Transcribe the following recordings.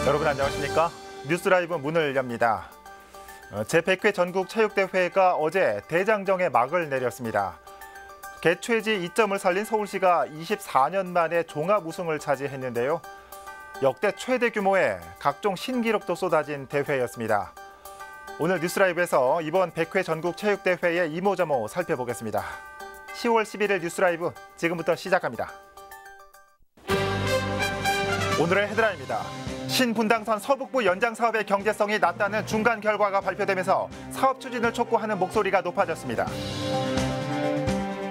여러분 안녕하십니까? 뉴스라이브 문을 엽니다. 제100회 전국체육대회가 어제 대장정에 막을 내렸습니다. 개최지 이점을 살린 서울시가 24년 만에 종합 우승을 차지했는데요. 역대 최대 규모의 각종 신기록도 쏟아진 대회였습니다. 오늘 뉴스라이브에서 이번 100회 전국체육대회의 이모저모 살펴보겠습니다. 10월 11일 뉴스라이브 지금부터 시작합니다. 오늘의 헤드라인입니다. 신분당선 서북부 연장 사업의 경제성이 낮다는 중간 결과가 발표되면서 사업 추진을 촉구하는 목소리가 높아졌습니다.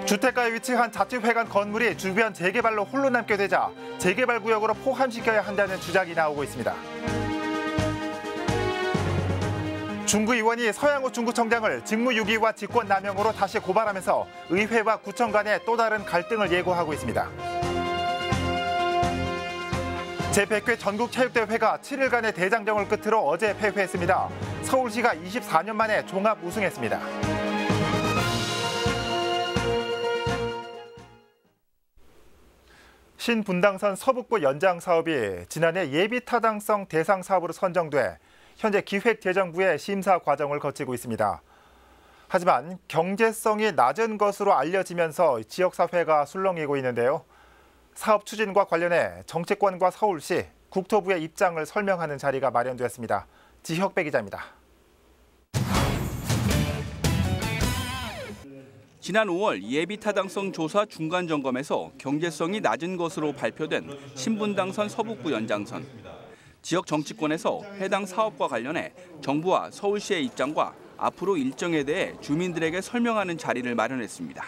주택가에 위치한 자치회관 건물이 주변 재개발로 홀로 남게 되자 재개발 구역으로 포함시켜야 한다는 주장이 나오고 있습니다. 중구의원이 서양호 중구청장을 직무유기와 직권남용으로 다시 고발하면서 의회와 구청 간의 또 다른 갈등을 예고하고 있습니다. 제100회 전국체육대회가 7일간의 대장정을 끝으로 어제 폐회했습니다. 서울시가 24년 만에 종합 우승했습니다. 신분당선 서북부 연장 사업이 지난해 예비타당성 대상 사업으로 선정돼 현재 기획재정부의 심사 과정을 거치고 있습니다. 하지만 경제성이 낮은 것으로 알려지면서 지역사회가 술렁이고 있는데요. 사업 추진과 관련해 정치권과 서울시, 국토부의 입장을 설명하는 자리가 마련되었습니다. 지혁배 기자입니다. 지난 5월 예비타당성 조사 중간 점검에서 경제성이 낮은 것으로 발표된 신분당선 서북부 연장선. 지역 정치권에서 해당 사업과 관련해 정부와 서울시의 입장과 앞으로 일정에 대해 주민들에게 설명하는 자리를 마련했습니다.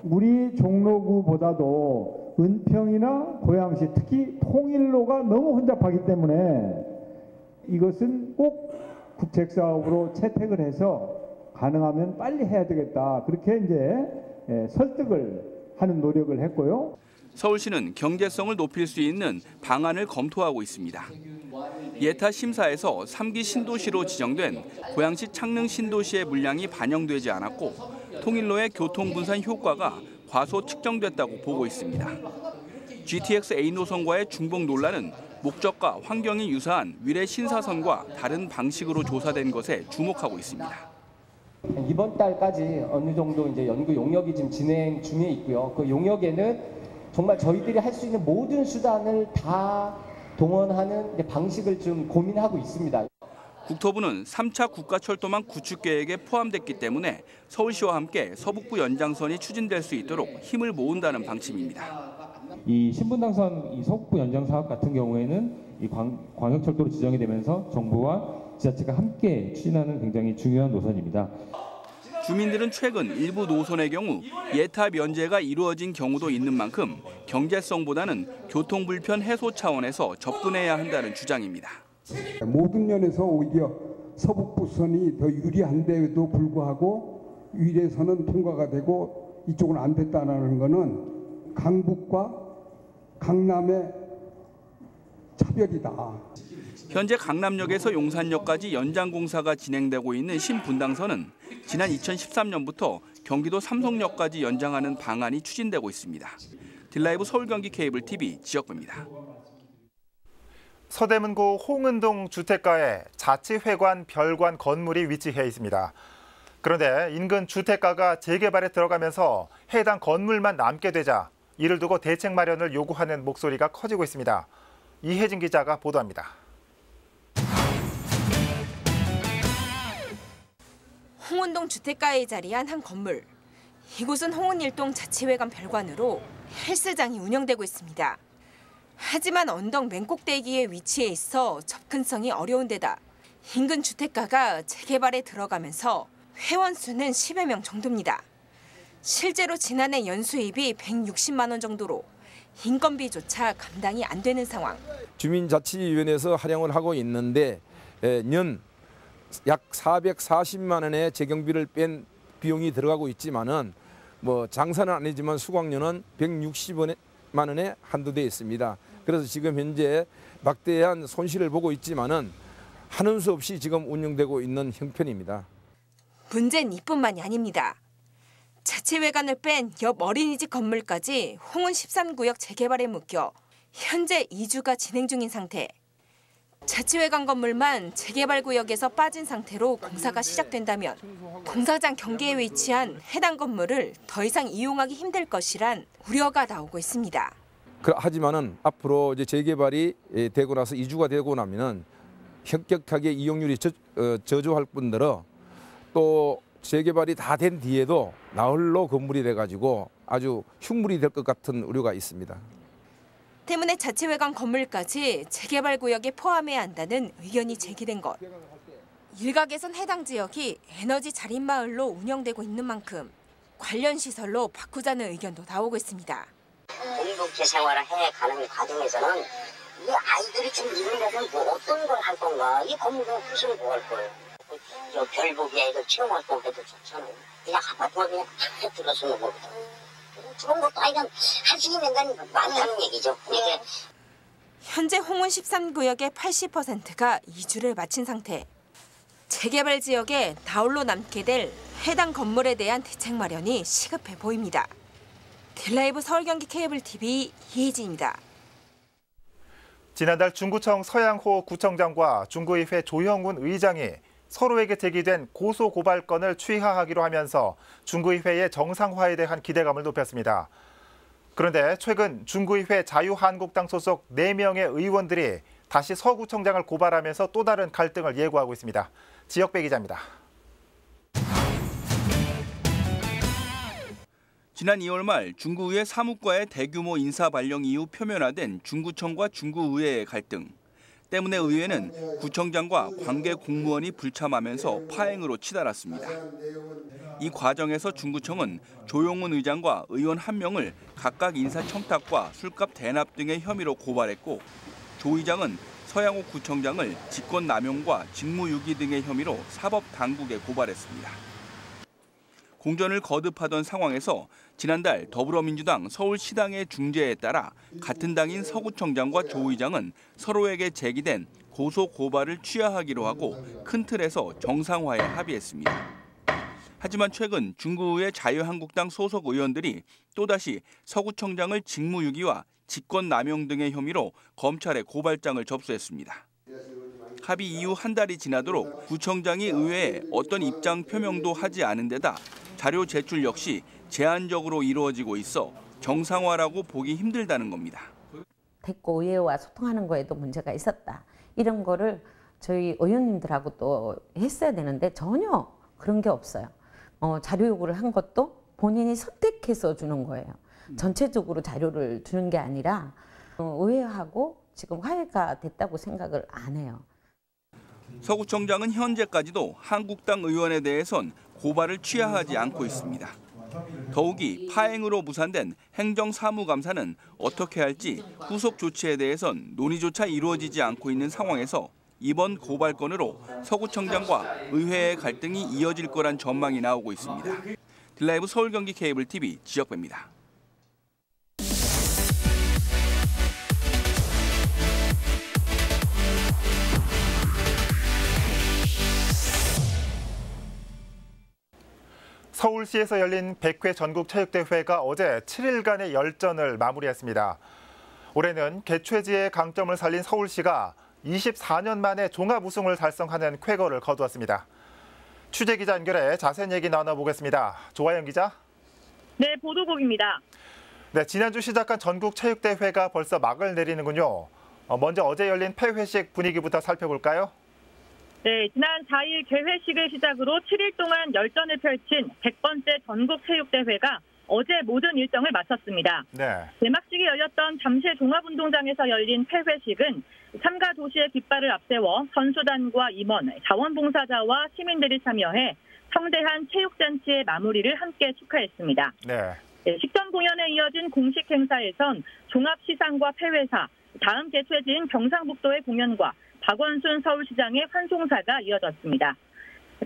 우리 종로구보다도 은평이나 고양시, 특히 통일로가 너무 혼잡하기 때문에 이것은 꼭 국책사업으로 채택을 해서 가능하면 빨리 해야 되겠다. 그렇게 이제 설득을 하는 노력을 했고요. 서울시는 경제성을 높일 수 있는 방안을 검토하고 있습니다. 예타 심사에서 3기 신도시로 지정된 고양시 창릉 신도시의 물량이 반영되지 않았고 통일로의 교통분산 효과가 과소 측정됐다고 보고 있습니다. GTX A 노선과의 중복 논란은 목적과 환경이 유사한 위례 신사선과 다른 방식으로 조사된 것에 주목하고 있습니다. 이번 달까지 어느 정도 이제 연구 용역이 지금 진행 중에 있고요. 그 용역에는 정말 저희들이 할 수 있는 모든 수단을 다 동원하는 방식을 좀 고민하고 있습니다. 국토부는 3차 국가철도망 구축 계획에 포함됐기 때문에 서울시와 함께 서북부 연장선이 추진될 수 있도록 힘을 모은다는 방침입니다. 이 신분당선 이 서북부 연장 사업 같은 경우에는 이 광역철도로 지정이 되면서 정부와 지자체가 함께 추진하는 굉장히 중요한 노선입니다. 주민들은 최근 일부 노선의 경우 예타 면제가 이루어진 경우도 있는 만큼 경제성보다는 교통불편 해소 차원에서 접근해야 한다는 주장입니다. 모든 면에서 오히려 서북부선이 더 유리한데도 불구하고 위례선은 통과가 되고 이쪽은 안 됐다는 것은 강북과 강남의 차별이다. 현재 강남역에서 용산역까지 연장 공사가 진행되고 있는 신분당선은 지난 2013년부터 경기도 삼성역까지 연장하는 방안이 추진되고 있습니다. 딜라이브 서울경기 케이블 TV 지역배입니다. 서대문구 홍은동 주택가에 자치회관 별관 건물이 위치해 있습니다. 그런데 인근 주택가가 재개발에 들어가면서 해당 건물만 남게 되자 이를 두고 대책 마련을 요구하는 목소리가 커지고 있습니다. 이혜진 기자가 보도합니다. 홍은동 주택가에 자리한 한 건물. 이곳은 홍은일동 자치회관 별관으로 헬스장이 운영되고 있습니다. 하지만 언덕 맨꼭대기에 위치해 있어 접근성이 어려운 데다 인근 주택가가 재개발에 들어가면서 회원 수는 10여 명 정도입니다. 실제로 지난해 연수입이 160만 원 정도로 인건비조차 감당이 안 되는 상황. 주민자치위원회에서 활용을 하고 있는데 년 약 440만 원의 재경비를 뺀 비용이 들어가고 있지만은 뭐 장사는 아니지만 수강료는 160만 원에 한도되어 있습니다. 그래서 지금 현재 막대한 손실을 보고 있지만은 하는 수 없이 지금 운영되고 있는 형편입니다. 문제는 이뿐만이 아닙니다. 자치회관을 뺀 옆 어린이집 건물까지 홍은 13구역 재개발에 묶여 현재 이주가 진행 중인 상태. 자치회관 건물만 재개발 구역에서 빠진 상태로 공사가 시작된다면 공사장 경계에 위치한 해당 건물을 더 이상 이용하기 힘들 것이란 우려가 나오고 있습니다. 하지만은 앞으로 이제 재개발이 되고 나서 이주가 되고 나면은 현격하게 이용률이 저조할 뿐더러 또 재개발이 다 된 뒤에도 나홀로 건물이 돼가지고 아주 흉물이 될 것 같은 우려가 있습니다. 때문에 자치회관 건물까지 재개발 구역에 포함해야 한다는 의견이 제기된 것. 일각에선 해당 지역이 에너지 자립마을로 운영되고 있는 만큼 관련 시설로 바꾸자는 의견도 나오고 있습니다. 공동체 생활을 해가는 과정에서는 이 아이들이 지금 이런 데서는 뭐 어떤 걸 할 건가? 이 건물은 무슨 뭐 할 거예요? 저 별보기 애들 체험활동 해도 좋잖아요. 그냥 아파트만 그냥 다 들어서는 거거든. 그런 것도 아이가 할 수 있는 건 많이 하는 얘기죠. 이게. 현재 홍은 13구역의 80%가 이주를 마친 상태. 재개발 지역에 나홀로 남게 될 해당 건물에 대한 대책 마련이 시급해 보입니다. 딜라이브 서울경기 케이블 TV 이혜진입니다. 지난달 중구청 서양호 구청장과 중구의회 조형훈 의장이 서로에게 제기된 고소고발건을 취하하기로 하면서 중구의회의 정상화에 대한 기대감을 높였습니다. 그런데 최근 중구의회 자유한국당 소속 4명의 의원들이 다시 서 구청장을 고발하면서 또 다른 갈등을 예고하고 있습니다. 지역배 기자입니다. 지난 2월 말 중구의회 사무과의 대규모 인사 발령 이후 표면화된 중구청과 중구의회의 갈등. 때문에 의회는 구청장과 관계 공무원이 불참하면서 파행으로 치달았습니다. 이 과정에서 중구청은 조용훈 의장과 의원 1명을 각각 인사청탁과 술값 대납 등의 혐의로 고발했고 조 의장은 서양호 구청장을 직권남용과 직무유기 등의 혐의로 사법당국에 고발했습니다. 공전을 거듭하던 상황에서 지난달 더불어민주당 서울시당의 중재에 따라 같은 당인 서구청장과 조 의장은 서로에게 제기된 고소 고발을 취하하기로 하고 큰 틀에서 정상화에 합의했습니다. 하지만 최근 중구의회 자유한국당 소속 의원들이 또다시 서구청장을 직무유기와 직권남용 등의 혐의로 검찰에 고발장을 접수했습니다. 합의 이후 한 달이 지나도록 구청장이 의회에 어떤 입장 표명도 하지 않은 데다 자료 제출 역시 제한적으로 이루어지고 있어 정상화라고 보기 힘들다는 겁니다. 됐고 의회와 소통하는 거에도 문제가 있었다. 이런 거를 저희 의원님들하고 또 했어야 되는데 전혀 그런 게 없어요. 자료 요구를 한 것도 본인이 선택해서 주는 거예요. 전체적으로 자료를 주는 게 아니라 의회하고 지금 화해가 됐다고 생각을 안 해요. 서 구청장은 현재까지도 한국당 의원에 대해선 고발을 취하하지 않고 있습니다. 더욱이 파행으로 무산된 행정사무감사는 어떻게 할지 후속 조치에 대해선 논의조차 이루어지지 않고 있는 상황에서 이번 고발건으로 서구청장과 의회의 갈등이 이어질 거란 전망이 나오고 있습니다. 딜라이브 서울경기 케이블 TV 지역배입니다. 서울시에서 열린 100회 전국체육대회가 어제 7일간의 열전을 마무리했습니다. 올해는 개최지의 강점을 살린 서울시가 24년 만에 종합 우승을 달성하는 쾌거를 거두었습니다. 취재기자 연결해 자세한 얘기 나눠보겠습니다. 조아영 기자. 네, 보도국입니다. 네, 지난주 시작한 전국체육대회가 벌써 막을 내리는군요. 먼저 어제 열린 폐회식 분위기부터 살펴볼까요? 네, 지난 4일 개회식을 시작으로 7일 동안 열전을 펼친 100번째 전국체육대회가 어제 모든 일정을 마쳤습니다. 네. 개막식이 열렸던 잠실 종합운동장에서 열린 폐회식은 참가 도시의 깃발을 앞세워 선수단과 임원, 자원봉사자와 시민들이 참여해 성대한 체육잔치의 마무리를 함께 축하했습니다. 네. 식전 공연에 이어진 공식 행사에선 종합시상과 폐회사, 다음 개최지인 경상북도의 공연과 박원순 서울시장의 환송사가 이어졌습니다.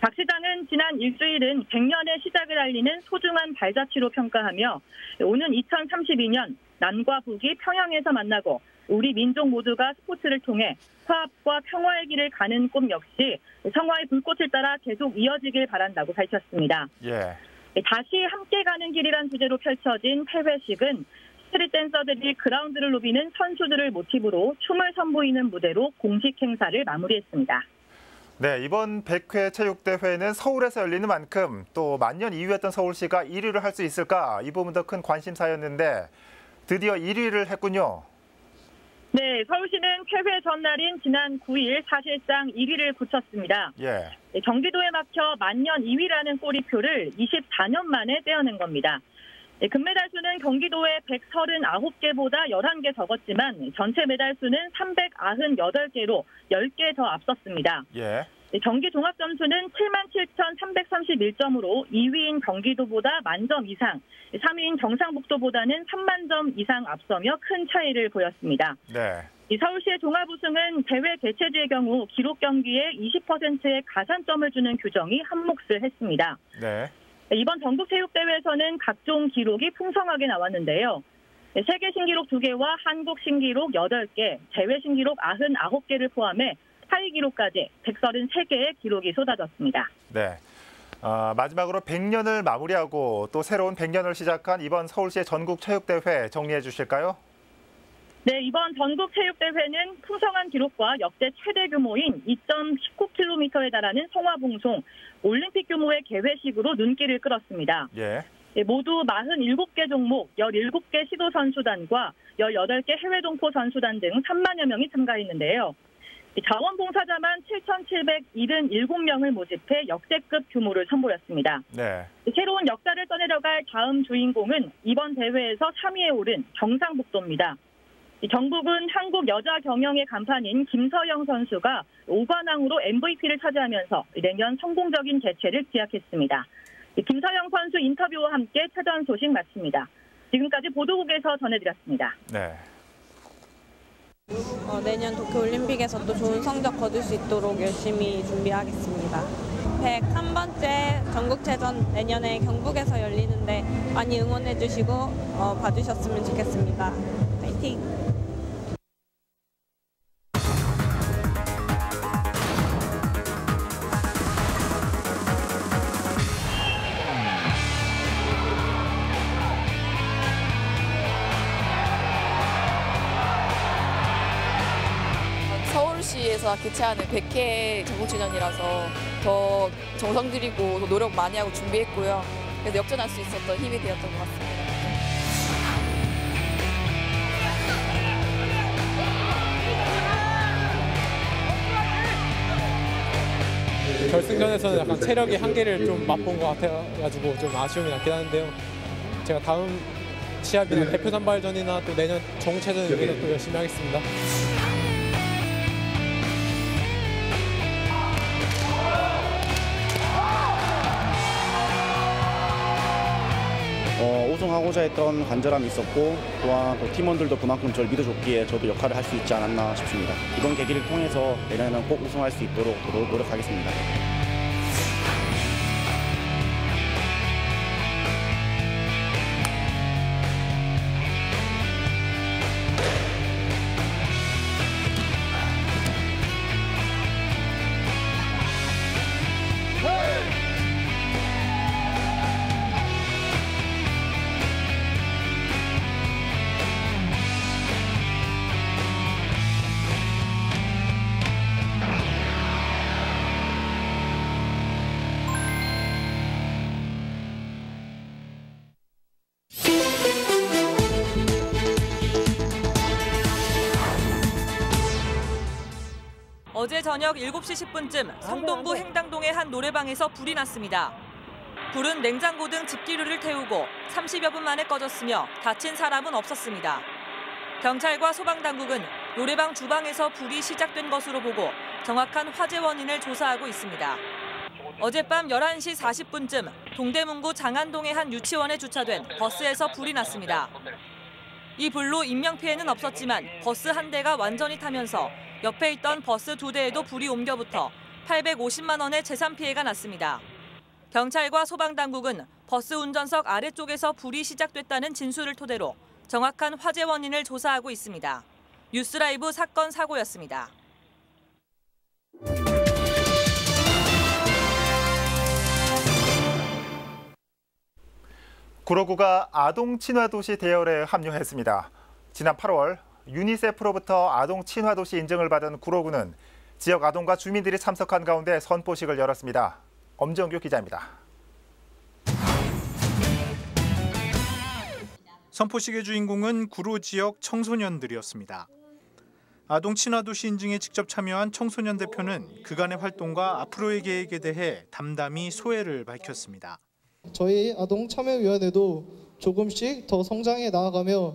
박 시장은 지난 일주일은 100년의 시작을 알리는 소중한 발자취로 평가하며 오는 2032년 남과 북이 평양에서 만나고 우리 민족 모두가 스포츠를 통해 화합과 평화의 길을 가는 꿈 역시 성화의 불꽃을 따라 계속 이어지길 바란다고 밝혔습니다. 예. 다시 함께 가는 길이란 주제로 펼쳐진 폐회식은 스트릿 댄서들이 그라운드를 누비는 선수들을 모티브로 춤을 선보이는 무대로 공식 행사를 마무리했습니다. 네, 이번 100회 체육대회는 서울에서 열리는 만큼 또 만년 2위였던 서울시가 1위를 할 수 있을까? 이 부분도 큰 관심사였는데 드디어 1위를 했군요. 네, 서울시는 쾌회 전날인 지난 9일 사실상 1위를 굳혔습니다. 예. 경기도에 막혀 만년 2위라는 꼬리표를 24년 만에 떼어낸 겁니다. 금메달 수는 경기도의 139개보다 11개 적었지만 전체 메달 수는 398개로 10개 더 앞섰습니다. 예. 경기 종합 점수는 77,331점으로 2위인 경기도보다 만점 이상, 3위인 경상북도보다는 3만 점 이상 앞서며 큰 차이를 보였습니다. 네. 서울시의 종합 우승은 대회 개최지의 경우 기록 경기에 20%의 가산점을 주는 규정이 한몫을 했습니다. 네. 이번 전국체육대회에서는 각종 기록이 풍성하게 나왔는데요. 세계 신기록 2개와 한국 신기록 8개, 대회 신기록 99개를 포함해 타이 기록까지 133개의 기록이 쏟아졌습니다. 네. 마지막으로 100년을 마무리하고 또 새로운 100년을 시작한 이번 서울시의 전국체육대회 정리해 주실까요? 네, 이번 전국체육대회는 풍성한 기록과 역대 최대 규모인 2.19km에 달하는 성화봉송, 올림픽 규모의 개회식으로 눈길을 끌었습니다. 예. 모두 47개 종목, 17개 시도 선수단과 18개 해외 동포 선수단 등 3만여 명이 참가했는데요. 자원봉사자만 7,777명을 모집해 역대급 규모를 선보였습니다. 네. 새로운 역사를 떠내려갈 다음 주인공은 이번 대회에서 3위에 오른 경상북도입니다. 경북은 한국 여자 경영의 간판인 김서영 선수가 5관왕으로 MVP를 차지하면서 내년 성공적인 개최를 기약했습니다. 김서영 선수 인터뷰와 함께 최전 소식 마칩니다. 지금까지 보도국에서 전해드렸습니다. 네. 내년 도쿄올림픽에서 또 좋은 성적 거둘 수 있도록 열심히 준비하겠습니다. 101번째 전국체전 내년에 경북에서 열리는데 많이 응원해 주시고 봐주셨으면 좋겠습니다. 파이팅! 서울시에서 개최하는 100회 전국체전이라서 더 정성 들이고 노력 많이 하고 준비했고요. 그래서 역전할 수 있었던 힘이 되었던 것 같습니다. 결승전에서는 약간 체력의 한계를 좀 맛본 것 같아가지고 좀 아쉬움이 남긴 하는데요. 제가 다음 시합이나 대표 선발전이나 또 내년 전국체전을 위해서 또 열심히 하겠습니다. 우승하고자 했던 간절함이 있었고 또한 또 팀원들도 그만큼 저를 믿어줬기에 저도 역할을 할 수 있지 않았나 싶습니다. 이번 계기를 통해서 내년에는 꼭 우승할 수 있도록 노력하겠습니다. 어제 저녁 7시 10분쯤 성동구 행당동의 한 노래방에서 불이 났습니다. 불은 냉장고 등 집기류를 태우고 30여 분 만에 꺼졌으며 다친 사람은 없었습니다. 경찰과 소방당국은 노래방 주방에서 불이 시작된 것으로 보고 정확한 화재 원인을 조사하고 있습니다. 어젯밤 11시 40분쯤 동대문구 장안동의 한 유치원에 주차된 버스에서 불이 났습니다. 이 불로 인명피해는 없었지만 버스 한 대가 완전히 타면서 옆에 있던 버스 2대에도 불이 옮겨붙어 850만 원의 재산 피해가 났습니다. 경찰과 소방당국은 버스 운전석 아래쪽에서 불이 시작됐다는 진술을 토대로 정확한 화재 원인을 조사하고 있습니다. 뉴스라이브 사건 사고였습니다. 구로구가 아동 친화 도시 대열에 합류했습니다. 지난 8월 유니세프로부터 아동 친화 도시 인증을 받은 구로구는 지역 아동과 주민들이 참석한 가운데 선포식을 열었습니다. 엄정규 기자입니다. 선포식의 주인공은 구로 지역 청소년들이었습니다. 아동 친화 도시 인증에 직접 참여한 청소년 대표는 그간의 활동과 앞으로의 계획에 대해 담담히 소회를 밝혔습니다. 저희 아동 참여위원회도 조금씩 더 성장해 나아가며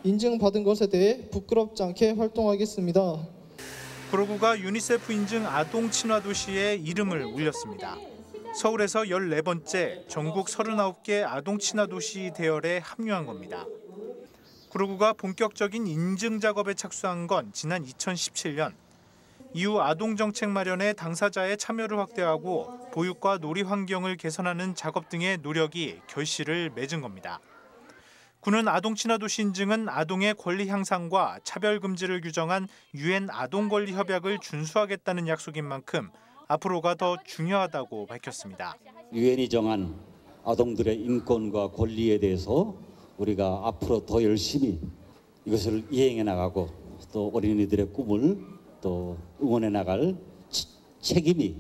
인증받은 것에 대해 부끄럽지 않게 활동하겠습니다. 구로구가 유니세프 인증 아동 친화 도시에 이름을 올렸습니다. 서울에서 14번째 전국 39개 아동 친화 도시 대열에 합류한 겁니다. 구로구가 본격적인 인증 작업에 착수한 건 지난 2017년. 이후 아동 정책 마련에 당사자의 참여를 확대하고 보육과 놀이 환경을 개선하는 작업 등의 노력이 결실을 맺은 겁니다. 구는 아동 친화 도시 인증은 아동의 권리 향상과 차별 금지를 규정한 UN 아동 권리 협약을 준수하겠다는 약속인 만큼 앞으로가 더 중요하다고 밝혔습니다. 유엔이 정한 아동들의 인권과 권리에 대해서 우리가 앞으로 더 열심히 이것을 이행해 나가고 또 어린이들의 꿈을 또 응원해 나갈 책임이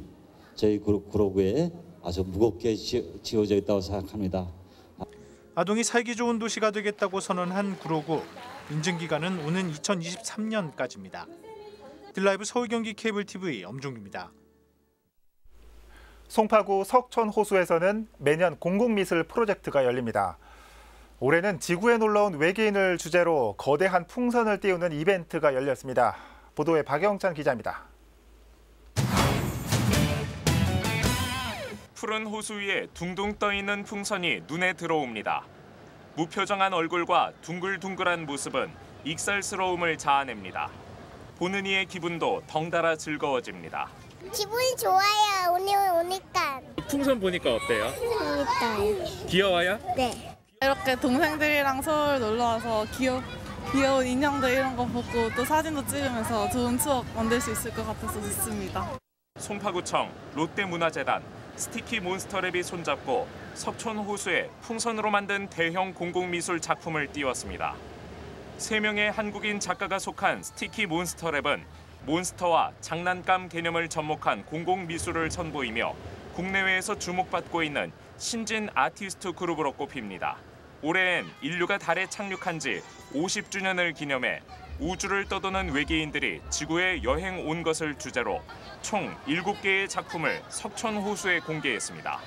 저희 구로구에 아주 무겁게 지어져 있다고 생각합니다. 아동이 살기 좋은 도시가 되겠다고 선언한 구로구. 인증기간은 오는 2023년까지입니다. 딜라이브 서울 경기 케이블 TV 엄종규입니다. 송파구 석촌 호수에서는 매년 공공미술 프로젝트가 열립니다. 올해는 지구에 놀러온 외계인을 주제로 거대한 풍선을 띄우는 이벤트가 열렸습니다. 보도에 박영찬 기자입니다. 푸른 호수 위에 둥둥 떠있는 풍선이 눈에 들어옵니다. 무표정한 얼굴과 둥글둥글한 모습은 익살스러움을 자아냅니다. 보는 이의 기분도 덩달아 즐거워집니다. 기분이 좋아요. 오늘 오니까. 풍선 보니까 어때요? 재밌어요. 귀여워요? 네. 이렇게 동생들이랑 서울 놀러 와서 귀여운 인형들 이런 거 보고 또 사진도 찍으면서 좋은 추억 만들 수 있을 것 같아서 좋습니다. 송파구청, 롯데문화재단, 스티키 몬스터랩이 손잡고 석촌 호수에 풍선으로 만든 대형 공공미술 작품을 띄웠습니다. 3명의 한국인 작가가 속한 스티키 몬스터랩은 몬스터와 장난감 개념을 접목한 공공미술을 선보이며 국내외에서 주목받고 있는 신진 아티스트 그룹으로 꼽힙니다. 올해엔 인류가 달에 착륙한 지 50주년을 기념해 우주를 떠도는 외계인들이 지구에 여행 온 것을 주제로 총 7개의 작품을 석촌 호수에 공개했습니다.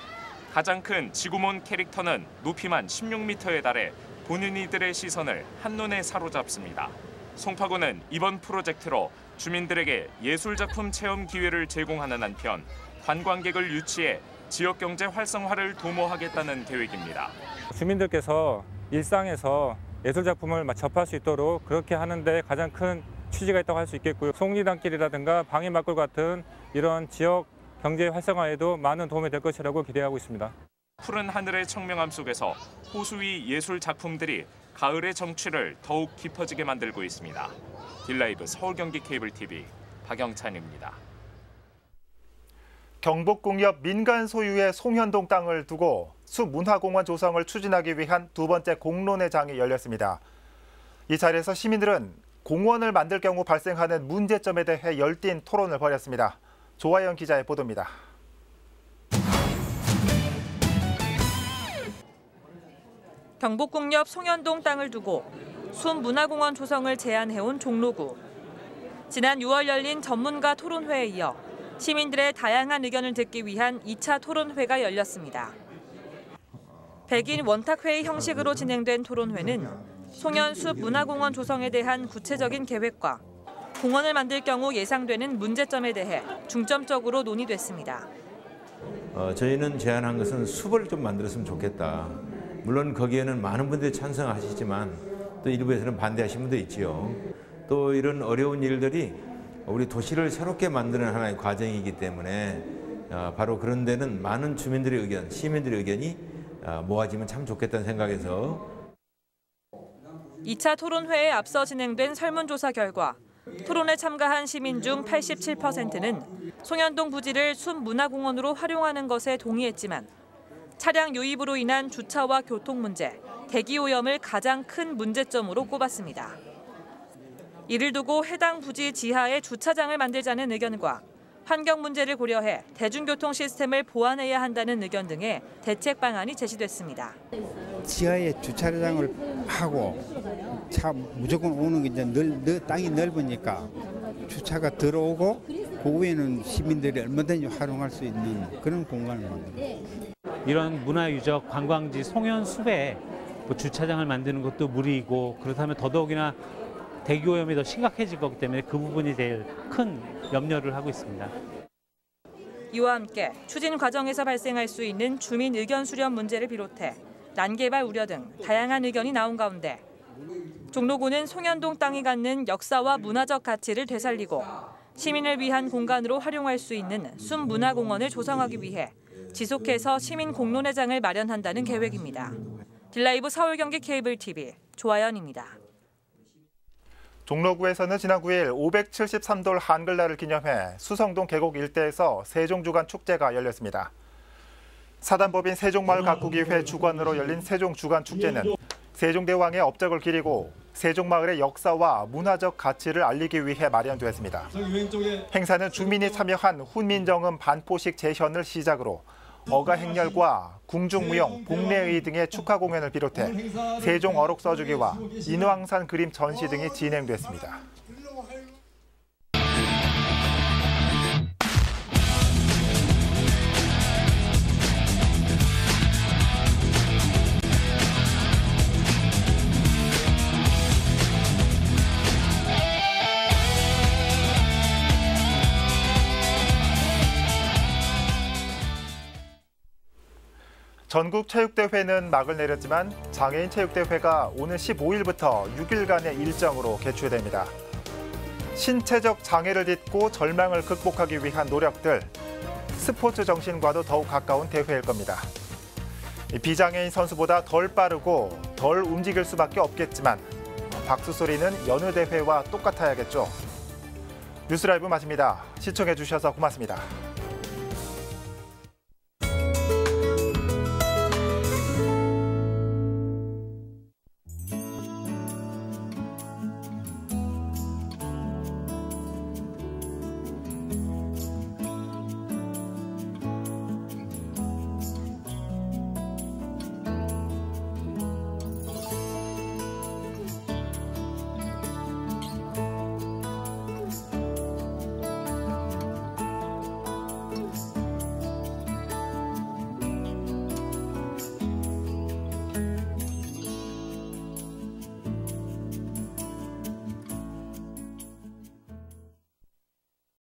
가장 큰 지구몬 캐릭터는 높이만 16m에 달해 보는 이들의 시선을 한눈에 사로잡습니다. 송파구는 이번 프로젝트로 주민들에게 예술작품 체험 기회를 제공하는 한편 관광객을 유치해 지역 경제 활성화를 도모하겠다는 계획입니다. 주민들께서 일상에서 예술작품을 접할 수 있도록 그렇게 하는데 가장 큰 취지가 있다고 할 수 있겠고요. 송리단길이라든가 방해막골 같은 이런 지역 경제 활성화에도 많은 도움이 될 것이라고 기대하고 있습니다. 푸른 하늘의 청명함 속에서 호수 위 예술 작품들이 가을의 정취를 더욱 깊어지게 만들고 있습니다. 딜라이브 서울 경기 케이블 TV 박영찬입니다. 경복궁 옆 민간 소유의 송현동 땅을 두고 숲문화공원 조성을 추진하기 위한 두 번째 공론회장이 열렸습니다. 이 자리에서 시민들은 공원을 만들 경우 발생하는 문제점에 대해 열띤 토론을 벌였습니다. 조아연 기자의 보도입니다. 경복궁 옆 송현동 땅을 두고 숲문화공원 조성을 제안해온 종로구. 지난 6월 열린 전문가 토론회에 이어 시민들의 다양한 의견을 듣기 위한 2차 토론회가 열렸습니다. 백인 원탁회의 형식으로 진행된 토론회는 송현숲 문화공원 조성에 대한 구체적인 계획과 공원을 만들 경우 예상되는 문제점에 대해 중점적으로 논의됐습니다. 저희는 제안한 것은 숲을 좀 만들었으면 좋겠다. 물론 거기에는 많은 분들이 찬성하시지만 또 일부에서는 반대하시는 분도 있지요. 또 이런 어려운 일들이 우리 도시를 새롭게 만드는 하나의 과정이기 때문에 바로 그런 데는 많은 주민들의 의견, 시민들의 의견이 모아지면 참 좋겠다는 생각에서 2차 토론회에 앞서 진행된 설문조사 결과 토론에 참가한 시민 중 87%는 송현동 부지를 숲문화공원으로 활용하는 것에 동의했지만 차량 유입으로 인한 주차와 교통 문제, 대기 오염을 가장 큰 문제점으로 꼽았습니다. 이를 두고 해당 부지 지하에 주차장을 만들자는 의견과 환경 문제를 고려해 대중교통 시스템을 보완해야 한다는 의견 등의 대책 방안이 제시됐습니다. 지하에 주차장을 하고 차 무조건 오는 게 이제 땅이 넓으니까 주차가 들어오고 그 위에는 시민들이 얼마든지 활용할 수 있는 그런 공간을 만듭니다. 이런 문화유적 관광지 송현숲에 주차장을 만드는 것도 무리이고 그렇다면 더더욱이나 대기오염이 더 심각해질 거기 때문에 그 부분이 제일 큰 염려를 하고 있습니다. 이와 함께 추진 과정에서 발생할 수 있는 주민 의견 수렴 문제를 비롯해 난개발 우려 등 다양한 의견이 나온 가운데 종로구는 송현동 땅이 갖는 역사와 문화적 가치를 되살리고 시민을 위한 공간으로 활용할 수 있는 숲문화공원을 조성하기 위해 지속해서 시민 공론회장을 마련한다는 계획입니다. 딜라이브 서울 경기 케이블 TV 조아연입니다. 종로구에서는 지난 9일 573돌 한글날을 기념해 수성동 계곡 일대에서 세종주간 축제가 열렸습니다. 사단법인 세종마을 가꾸기회 주관으로 열린 세종주간 축제는 세종대왕의 업적을 기리고 세종마을의 역사와 문화적 가치를 알리기 위해 마련되었습니다. 행사는 주민이 참여한 훈민정음 반포식 재현을 시작으로 어가행렬과 궁중무용, 복례의 등의 축하 공연을 비롯해 세종 어록 써주기와 인왕산 그림 전시 등이 진행됐습니다. 전국체육대회는 막을 내렸지만 장애인체육대회가 오는 15일부터 6일간의 일정으로 개최됩니다. 신체적 장애를 딛고 절망을 극복하기 위한 노력들, 스포츠 정신과도 더욱 가까운 대회일 겁니다. 비장애인 선수보다 덜 빠르고 덜 움직일 수밖에 없겠지만 박수 소리는 여느 대회와 똑같아야겠죠. 뉴스라이브 마칩니다. 시청해 주셔서 고맙습니다.